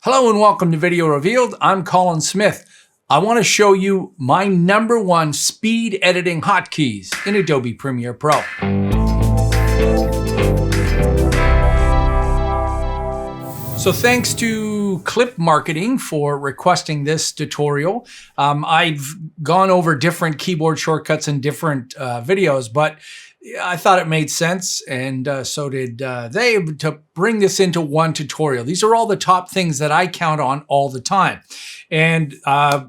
Hello and welcome to Video Revealed. I'm Colin Smith. I want to show you my #1 speed editing hotkeys in Adobe Premiere Pro. So thanks to Clip Marketing for requesting this tutorial. I've gone over different keyboard shortcuts in different videos, but I thought it made sense, and so did they, to bring this into one tutorial. These are all the top things that I count on all the time. And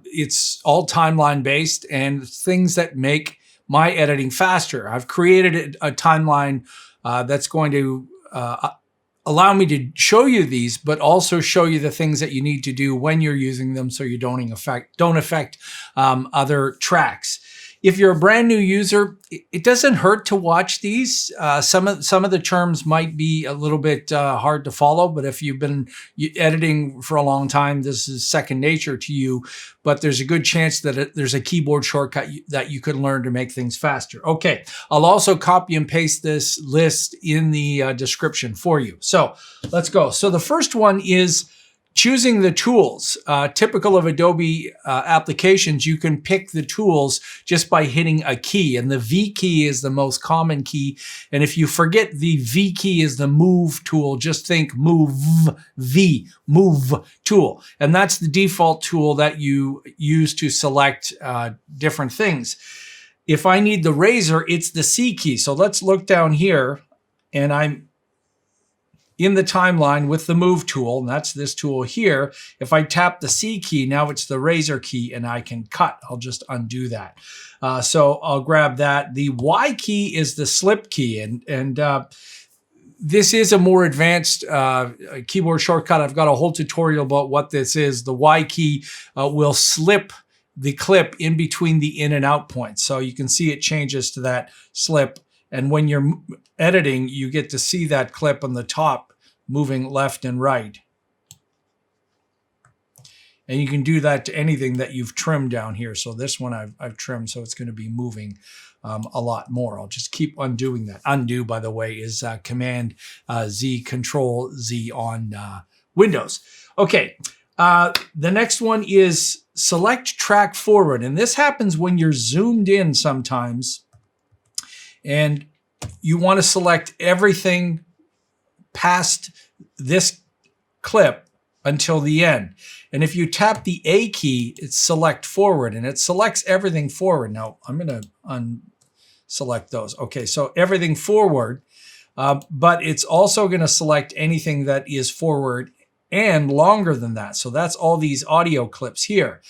it's all timeline based and things that make my editing faster. I've created a timeline that's going to allow me to show you these, but also show you the things that you need to do when you're using them so you don't affect other tracks. If you're a brand new user, it doesn't hurt to watch these. Some of the terms might be a little bit hard to follow, but if you've been editing for a long time, this is second nature to you. But there's a good chance that there's a keyboard shortcut that you could learn to make things faster. Okay, I'll also copy and paste this list in the description for you. So let's go. So the first one is choosing the tools. Typical of Adobe applications, you can pick the tools just by hitting a key, and the V key is the most common key. And if you forget the V key is the move tool, just think move tool. And that's the default tool that you use to select different things. If I need the razor, it's the C key. So let's look down here, and I'm in the timeline with the move tool, and that's this tool here. If I tap the C key, now it's the razor key and I can cut. I'll just undo that. So I'll grab that. The Y key is the slip key, and this is a more advanced keyboard shortcut. I've got a whole tutorial about what this is. The Y key will slip the clip in between the in and out points. So you can see it changes to that slip. And when you're editing, you get to see that clip on the top moving left and right. And you can do that to anything that you've trimmed down here. So this one I've trimmed, so it's going to be moving a lot more. I'll just keep undoing that. Undo, by the way, is Command Z, Control Z on Windows. Okay, the next one is select track forward. And this happens when you're zoomed in sometimes, and you want to select everything past this clip until the end. And if you tap the A key, it's select forward, and it selects everything forward. Now, I'm going to unselect those. Okay, so everything forward, but it's also going to select anything that is forward and longer than that. So that's all these audio clips here.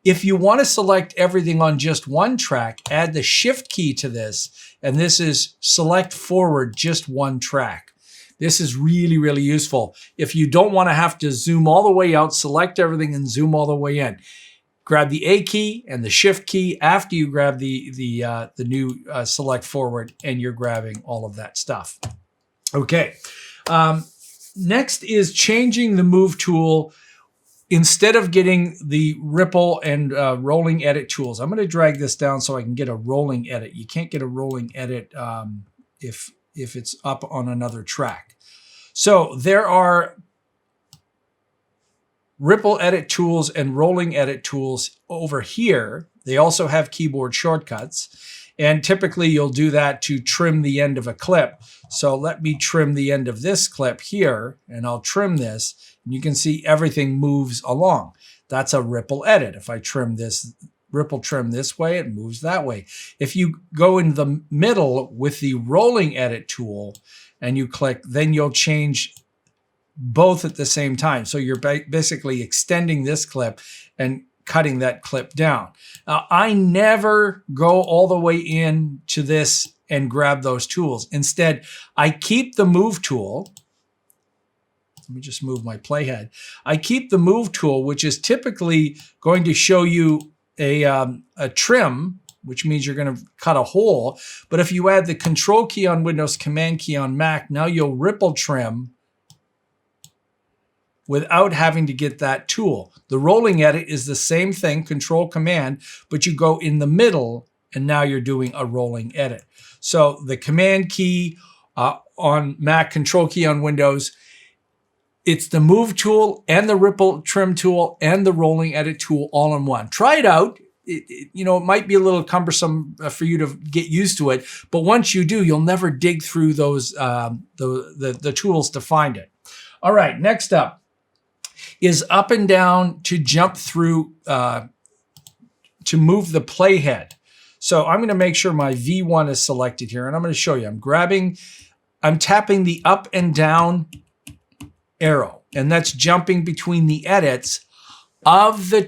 If you want to select everything on just one track, add the Shift key to this, and this is select forward just one track. This is really, really useful. If you don't want to have to zoom all the way out, select everything and zoom all the way in. Grab the A key and the Shift key after you grab the new select forward, and you're grabbing all of that stuff. Okay. Next is changing the move tool. Instead of getting the ripple and rolling edit tools, I'm going to drag this down so I can get a rolling edit. You can't get a rolling edit if it's up on another track. So there are ripple edit tools and rolling edit tools over here. They also have keyboard shortcuts. And typically you'll do that to trim the end of a clip. So let me trim the end of this clip here, and I'll trim this. And you can see everything moves along. That's a ripple edit. If I trim this, ripple trim this way, it moves that way. If you go in the middle with the rolling edit tool and you click, then you'll change both at the same time. So you're basically extending this clip and cutting that clip down. Now, I never go all the way in to this and grab those tools. Instead, I keep the move tool. Let me just move my playhead. I keep the move tool, which is typically going to show you a trim, which means you're going to cut a hole. But if you add the Control key on Windows, Command key on Mac, now you'll ripple trim without having to get that tool. The rolling edit is the same thing, Control Command, but you go in the middle, and now you're doing a rolling edit. So the Command key on Mac, Control key on Windows, It's the move tool and the ripple trim tool and the rolling edit tool all in one. Try it out. It might be a little cumbersome for you to get used to it, but once you do, you'll never dig through those the tools to find it. All right, next up is up and down to jump through to move the playhead. So I'm going to make sure my V1 is selected here, and I'm going to show you. I'm tapping the up and down arrow, and that's jumping between the edits of the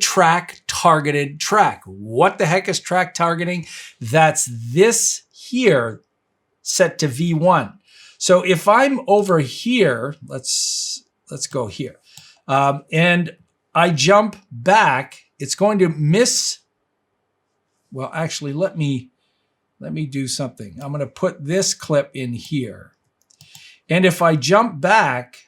targeted track. What the heck is track targeting? That's this here set to V1. So if I'm over here, let's go here, and I jump back, it's going to miss. Well, actually, let me do something. I'm going to put this clip in here, and if I jump back,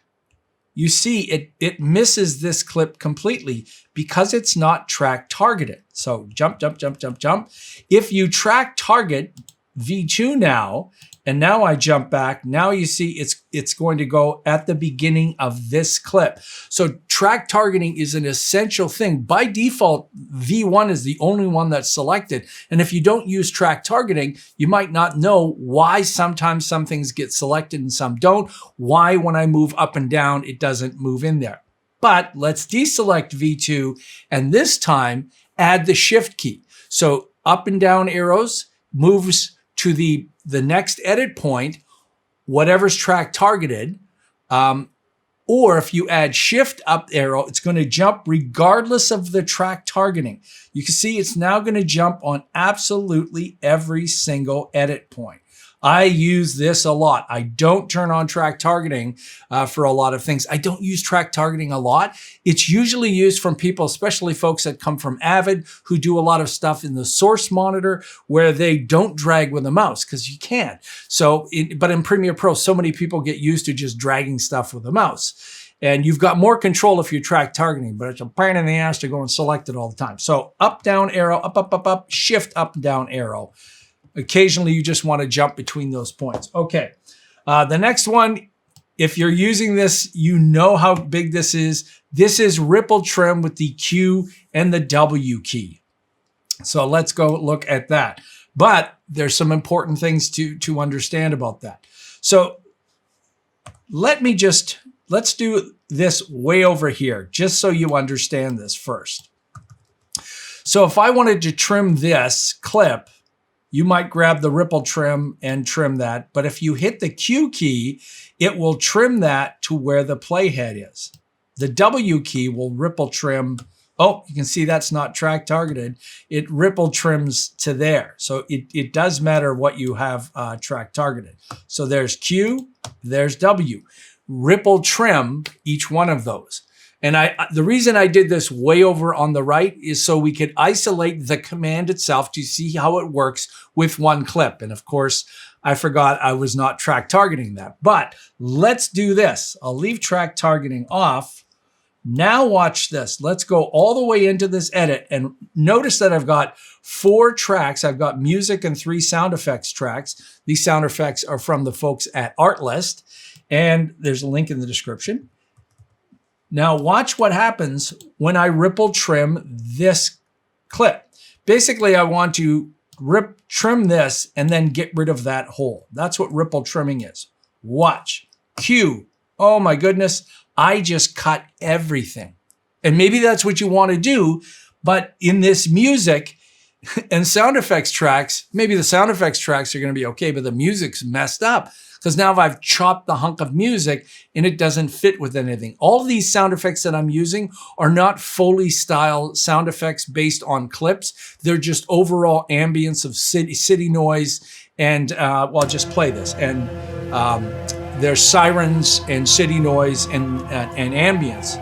you see it misses this clip completely because it's not track targeted. So jump, jump, jump, jump, jump. If you track target V2 now, and now I jump back, now you see it's going to go at the beginning of this clip. So track targeting is an essential thing. By default, V1 is the only one that's selected. And if you don't use track targeting, you might not know why sometimes some things get selected and some don't. Why when I move up and down, it doesn't move in there. But let's deselect V2 and this time add the shift key. So up and down arrows moves to the next edit point, whatever's track targeted, or if you add shift up arrow, it's going to jump regardless of the track targeting. You can see it's now going to jump on absolutely every single edit point. I use this a lot. I don't turn on track targeting for a lot of things. I don't use track targeting a lot. It's usually used from people, especially folks that come from Avid, who do a lot of stuff in the source monitor where they don't drag with a mouse because you can't. But in Premiere Pro, so many people get used to just dragging stuff with a mouse. And you've got more control if you track targeting, but it's a pain in the ass to go and select it all the time. So up, down arrow, up, up, up, up, shift, up, down arrow. Occasionally, you just want to jump between those points. Okay, the next one, if you're using this, you know how big this is. This is ripple trim with the Q and the W key. So let's go look at that. But there's some important things to understand about that. So let's do this way over here, just so you understand this first. So if I wanted to trim this clip, you might grab the ripple trim and trim that. But if you hit the Q key, it will trim that to where the playhead is. The W key will ripple trim. Oh, you can see that's not track targeted. It ripple trims to there. So it does matter what you have track targeted. So there's Q, there's W. Ripple trim each one of those. And the reason I did this way over on the right is so we could isolate the command itself to see how it works with one clip. And of course, I forgot I was not track targeting that. But let's do this. I'll leave track targeting off. Now watch this. Let's go all the way into this edit and notice that I've got 4 tracks. I've got music and 3 sound effects tracks. These sound effects are from the folks at Artlist, and there's a link in the description. Now watch what happens when I ripple trim this clip. Basically, I want to trim this and then get rid of that hole. That's what ripple trimming is. Watch. Q. Oh my goodness, I just cut everything. And maybe that's what you want to do, but in this music and sound effects tracks, maybe the sound effects tracks are going to be okay, but the music's messed up. Because now I've chopped the hunk of music and it doesn't fit with anything. All these sound effects that I'm using are not Foley style sound effects based on clips. They're just overall ambience of city noise. And well, I'll just play this. And there's sirens and city noise and ambience.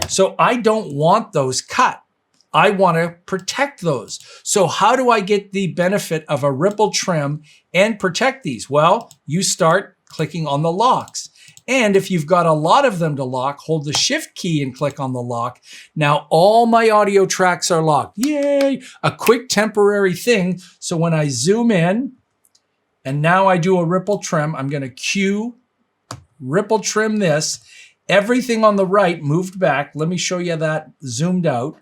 So I don't want those cut. I want to protect those. So how do I get the benefit of a ripple trim and protect these? Well, you start clicking on the locks. And if you've got a lot of them to lock, hold the shift key and click on the lock. Now all my audio tracks are locked. Yay! A quick temporary thing. So when I zoom in and now I do a ripple trim, I'm going to Q, ripple trim this. everything on the right moved back. Let me show you that zoomed out.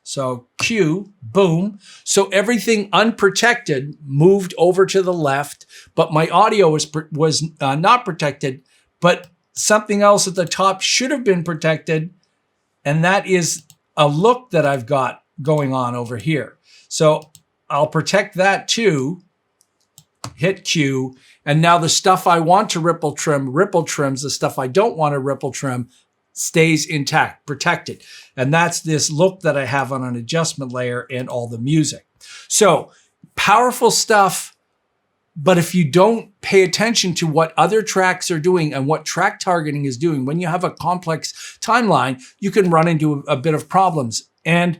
So Q, boom. So everything unprotected moved over to the left, but my audio was not protected, but something else at the top should have been protected, and that is a look that I've got going on over here. So I'll protect that too, hit Q, and now the stuff I want to ripple trims. The stuff I don't want to ripple trim stays intact, protected. And that's this look that I have on an adjustment layer and all the music. So powerful stuff, but if you don't pay attention to what other tracks are doing and what track targeting is doing, when you have a complex timeline, you can run into a bit of problems. And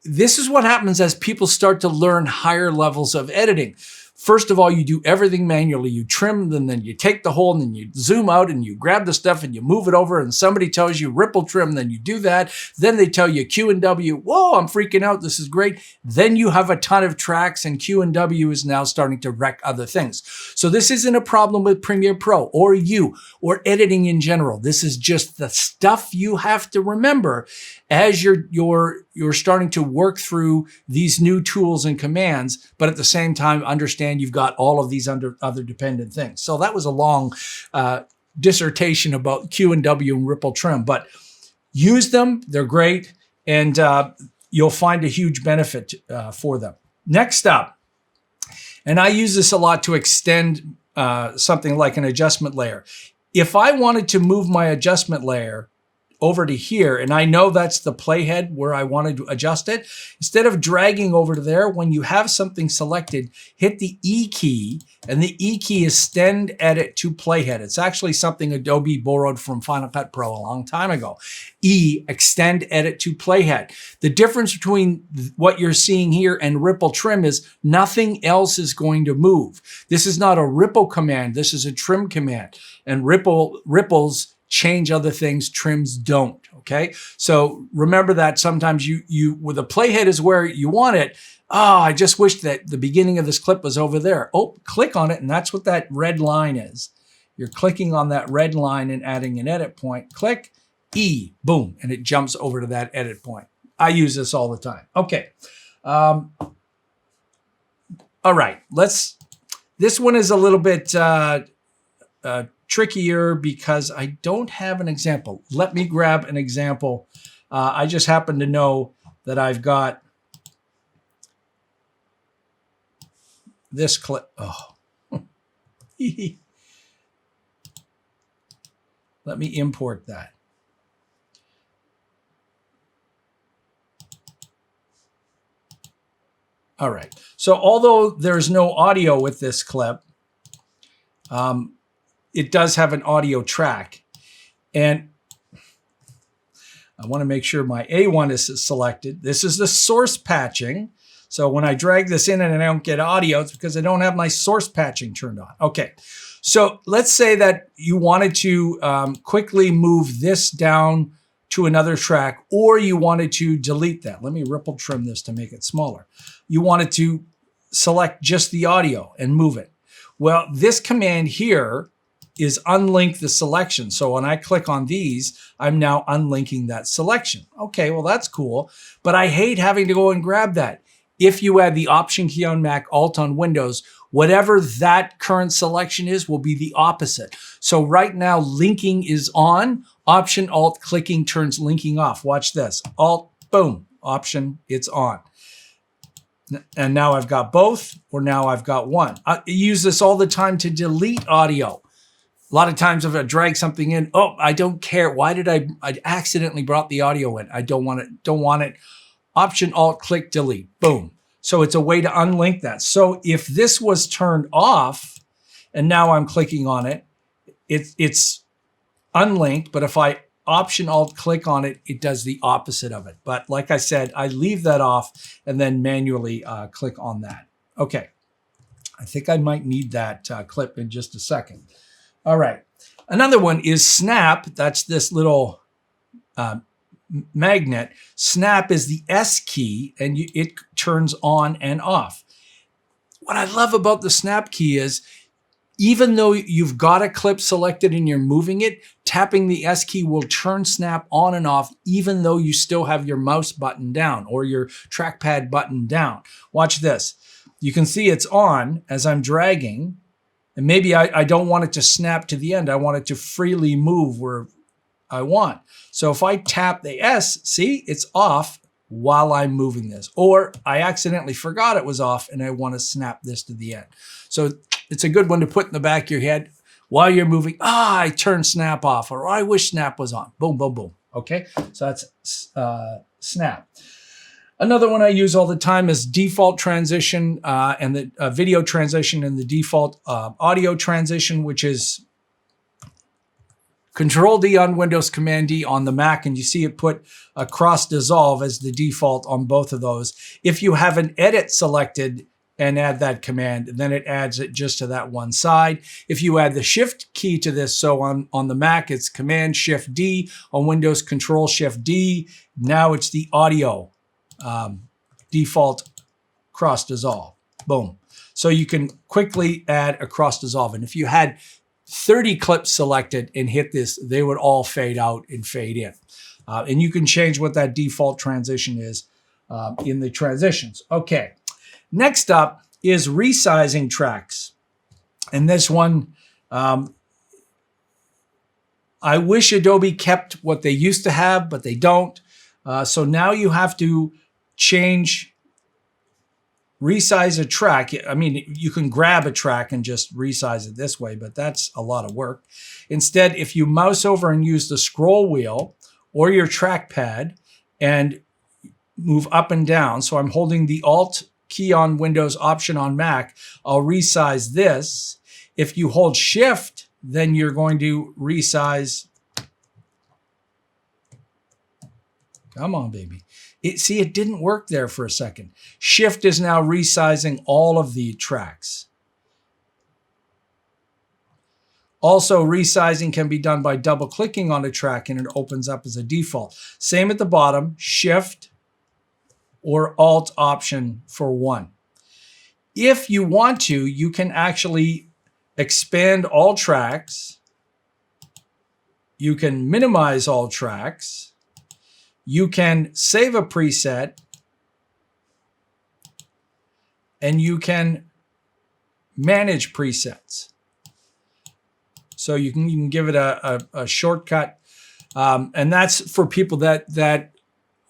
this is what happens as people start to learn higher levels of editing. First of all, you do everything manually. You trim, and then you take the whole, and then you zoom out, and you grab the stuff, and you move it over, and somebody tells you ripple trim, then you do that. Then they tell you Q and W. Whoa, I'm freaking out. This is great. Then you have a ton of tracks, and Q and W is now starting to wreck other things. So this isn't a problem with Premiere Pro or you or editing in general. This is just the stuff you have to remember as you're starting to work through these new tools and commands, but at the same time, understand you've got all of these other dependent things. So that was a long dissertation about Q and W and ripple trim, but use them. They're great, and you'll find a huge benefit for them. Next up, and I use this a lot to extend something like an adjustment layer. If I wanted to move my adjustment layer over to here, and I know that's the playhead where I wanted to adjust it, instead of dragging over to there, when you have something selected, hit the E key, and the E key is Extend Edit to Playhead. It's actually something Adobe borrowed from Final Cut Pro a long time ago. E, Extend Edit to Playhead. The difference between what you're seeing here and ripple trim is nothing else is going to move. This is not a ripple command. This is a trim command, and ripples change other things, trims don't, okay? So remember that sometimes with the playhead is where you want it. Oh, I just wish that the beginning of this clip was over there. Oh, click on it, and that's what that red line is. You're clicking on that red line and adding an edit point. Click, E, boom, and it jumps over to that edit point. I use this all the time. Okay. All right, this one is a little bit trickier because I don't have an example. Let me grab an example. I just happen to know that I've got this clip. Oh, let me import that. All right. So although there's no audio with this clip, it does have an audio track, and I want to make sure my A1 is selected. This is the source patching. So when I drag this in and I don't get audio, it's because I don't have my source patching turned on. Okay, so let's say that you wanted to quickly move this down to another track, or you wanted to delete that. Let me ripple trim this to make it smaller. You wanted to select just the audio and move it. Well, this command here is unlink the selection. So when I click on these, I'm now unlinking that selection. Okay, well, that's cool, but I hate having to go and grab that. If you add the Option key on Mac, Alt on Windows, whatever that current selection is will be the opposite. So right now, linking is on. Option, Alt, clicking turns linking off. Watch this. Alt, boom, Option, it's on. And now I've got both, or now I've got one. I use this all the time to delete audio. A lot of times if I drag something in, oh, I don't care. Why did I accidentally brought the audio in? I don't want it. Option, Alt, click, delete, boom. So it's a way to unlink that. So if this was turned off and now I'm clicking on it, it's unlinked, but if I Option, Alt, click on it, it does the opposite of it. But like I said, I leave that off and then manually click on that. Okay, I think I might need that clip in just a second. All right, another one is snap. That's this little magnet. Snap is the S key, and it turns on and off. What I love about the snap key is Even though you've got a clip selected and you're moving it, tapping the S key will turn snap on and off even though you still have your mouse button down or your trackpad button down. Watch this. You can see it's on as I'm dragging, and maybe I don't want it to snap to the end. I want it to freely move where I want. So if I tap the S, see, it's off while I'm moving this. Or I accidentally forgot it was off and I want to snap this to the end. So it's a good one to put in the back of your head while you're moving. I turned snap off, or I wish snap was on. Boom, boom, boom. Okay, so that's snap. Another one I use all the time is default transition and the video transition and the default audio transition, which is Control D on Windows, Command D on the Mac, and you see it put a cross dissolve as the default on both of those. If you have an edit selected and add that command, then it adds it just to that one side. If you add the Shift key to this, so on the Mac, it's Command Shift D, on Windows, Control Shift D. Now it's the audio default cross dissolve. Boom. So you can quickly add a cross dissolve. And if you had 30 clips selected and hit this, they would all fade out and fade in. And you can change what that default transition is in the transitions. Okay. Next up is resizing tracks. And this one, I wish Adobe kept what they used to have, but they don't. So now you have to resize a track. I mean, you can grab a track and just resize it this way, but that's a lot of work. Instead, if you mouse over and use the scroll wheel or your trackpad and move up and down, so I'm holding the Alt key on Windows, Option on Mac, I'll resize this. If you hold Shift, then you're going to resize. Come on, baby. See, it didn't work there for a second. Shift is now resizing all of the tracks. Also, resizing can be done by double-clicking on a track and it opens up as a default. Same at the bottom, Shift or Alt Option for one. If you want to, you can actually expand all tracks. You can minimize all tracks. You can save a preset, and you can manage presets. So you can give it a shortcut, and that's for people that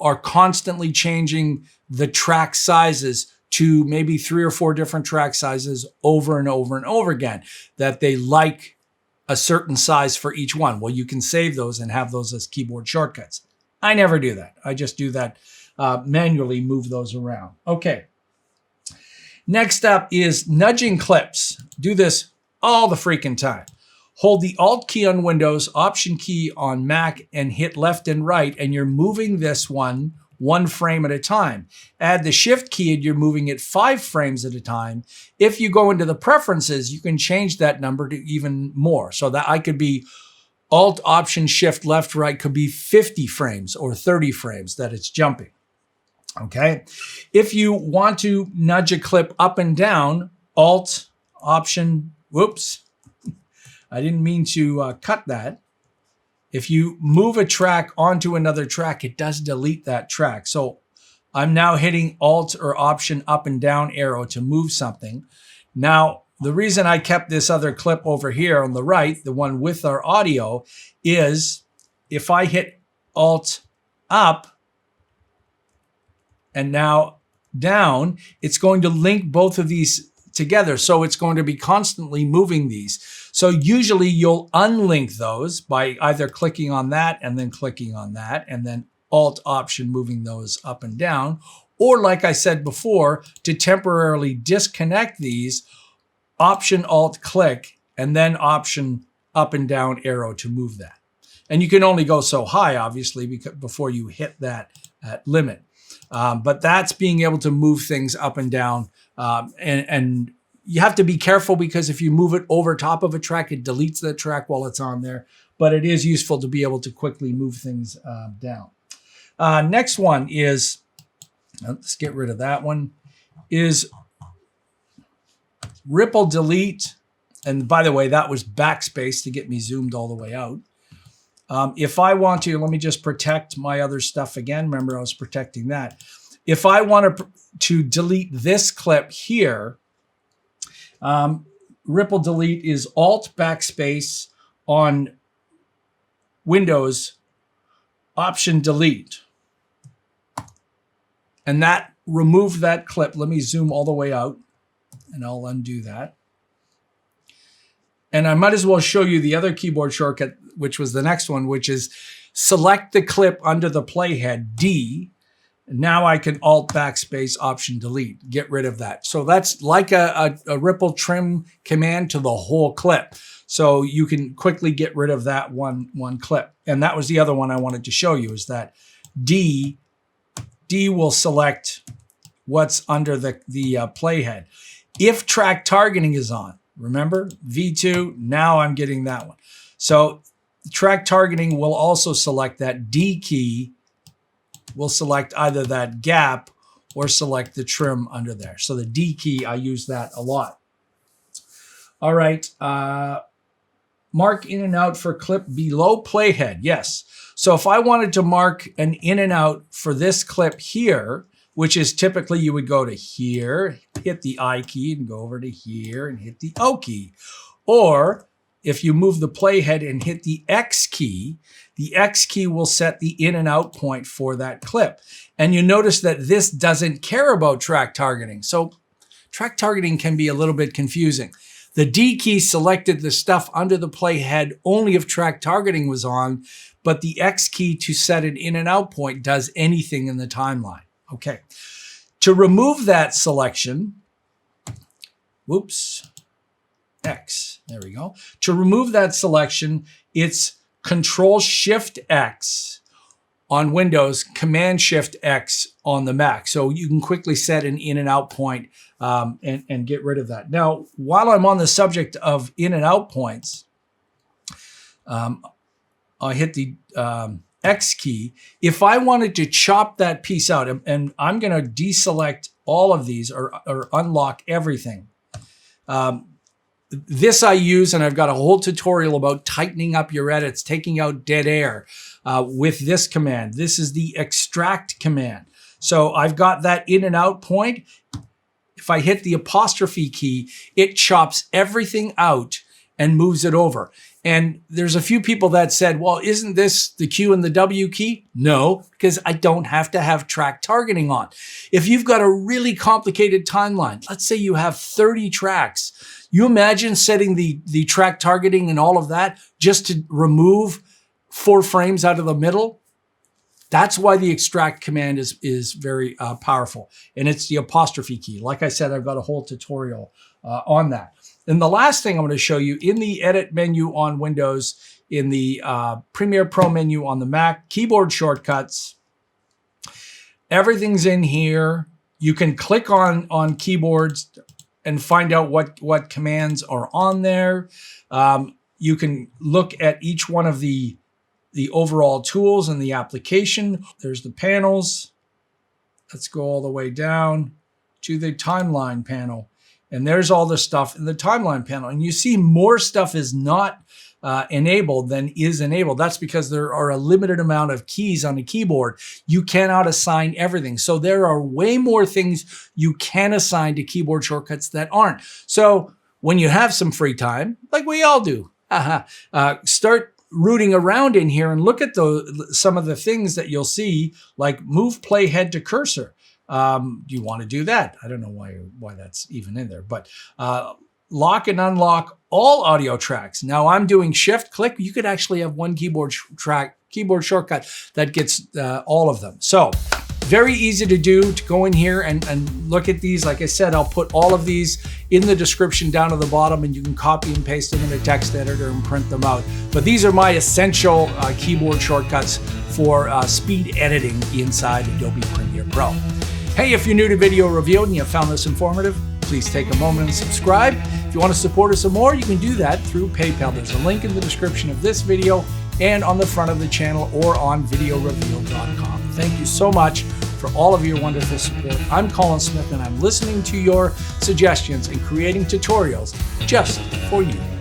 are constantly changing the track sizes to maybe 3 or 4 different track sizes over and over and over again, that they like a certain size for each one. Well, you can save those and have those as keyboard shortcuts. I never do that. I just do that manually, move those around. Okay. Next up is nudging clips. Do this all the freaking time. Hold the Alt key on Windows, Option key on Mac, and hit left and right, and you're moving this one frame at a time. Add the Shift key and you're moving it 5 frames at a time. If you go into the preferences, you can change that number to even more. So that I could be Alt, Option, Shift, left, right could be 50 frames or 30 frames that it's jumping. Okay. If you want to nudge a clip up and down, Alt, Option, whoops. I didn't mean to cut that. If you move a track onto another track, it does delete that track. So I'm now hitting Alt or Option up and down arrow to move something. Now, the reason I kept this other clip over here on the right, the one with our audio, is if I hit Alt up and now down, it's going to link both of these together. So it's going to be constantly moving these. So usually you'll unlink those by either clicking on that and then clicking on that and then Alt Option moving those up and down. Or like I said before, to temporarily disconnect these, Option Alt click and then Option up and down arrow to move that. And you can only go so high, obviously, before you hit that limit. But that's being able to move things up and down. And you have to be careful because if you move it over top of a track, it deletes the track while it's on there. But it is useful to be able to quickly move things down. Next one is, let's get rid of that one, is ripple delete And by the way, that was backspace to get me zoomed all the way out. If I want to, let me just protect my other stuff again. Remember, I was protecting that. If I want to delete this clip here, ripple delete is Alt backspace on Windows, Option delete. And that removed that clip. Let me zoom all the way out and I'll undo that. And I might as well show you the other keyboard shortcut, which was the next one, which is select the clip under the playhead, D. Now I can Alt backspace Option delete, get rid of that. So that's like a ripple trim command to the whole clip. So you can quickly get rid of that one clip. And that was the other one I wanted to show you, is that D will select what's under the playhead. If track targeting is on, remember V2, now I'm getting that one. So track targeting will also select that. D key will select either that gap or select the trim under there. So the D key, I use that a lot. All right, mark in and out for clip below playhead, yes. So if I wanted to mark an in and out for this clip here, which is typically you would go to here, hit the I key and go over to here and hit the O key. Or if you move the playhead and hit the X key will set the in and out point for that clip. And you notice that this doesn't care about track targeting. So track targeting can be a little bit confusing. The D key selected the stuff under the playhead only if track targeting was on, but the X key to set an in and out point does anything in the timeline. Okay, to remove that selection, whoops, X, there we go. To remove that selection, it's Control-Shift-X on Windows, Command-Shift-X on the Mac. So you can quickly set an in and out point and get rid of that. Now, while I'm on the subject of in and out points, I hit the X key. If I wanted to chop that piece out, and I'm going to deselect all of these or unlock everything. This I use, and I've got a whole tutorial about tightening up your edits, taking out dead air with this command. This is the extract command. So I've got that in and out point. If I hit the apostrophe key, it chops everything out and moves it over. And there's a few people that said, well, isn't this the Q and the W key? No, because I don't have to have track targeting on. If you've got a really complicated timeline, let's say you have 30 tracks, you imagine setting the track targeting and all of that just to remove 4 frames out of the middle? That's why the extract command is very powerful. And it's the apostrophe key. Like I said, I've got a whole tutorial on that. And the last thing I'm going to show you, in the edit menu on Windows, in the Premiere Pro menu on the Mac, keyboard shortcuts, everything's in here. You can click on keyboards and find out what commands are on there. You can look at each one of the overall tools in the application. There's the panels. Let's go all the way down to the timeline panel. And there's all the stuff in the timeline panel. And you see more stuff is not enabled than is enabled. That's because there are a limited amount of keys on the keyboard. You cannot assign everything. So there are way more things you can assign to keyboard shortcuts that aren't. So when you have some free time, like we all do, start rooting around in here and look at some of the things that you'll see, like move playhead to cursor. Do you want to do that? I don't know why that's even in there, but lock and unlock all audio tracks. Now I'm doing shift click. You could actually have one keyboard shortcut that gets all of them. So very easy to do, to go in here and look at these. Like I said, I'll put all of these in the description down at the bottom, and you can copy and paste them in a text editor and print them out. But these are my essential keyboard shortcuts for speed editing inside Adobe Premiere Pro. Hey, if you're new to Video Revealed and you found this informative, please take a moment and subscribe. If you want to support us some more, you can do that through PayPal. There's a link in the description of this video and on the front of the channel or on VideoRevealed.com. Thank you so much for for all of your wonderful support. I'm Colin Smith, and I'm listening to your suggestions and creating tutorials just for you.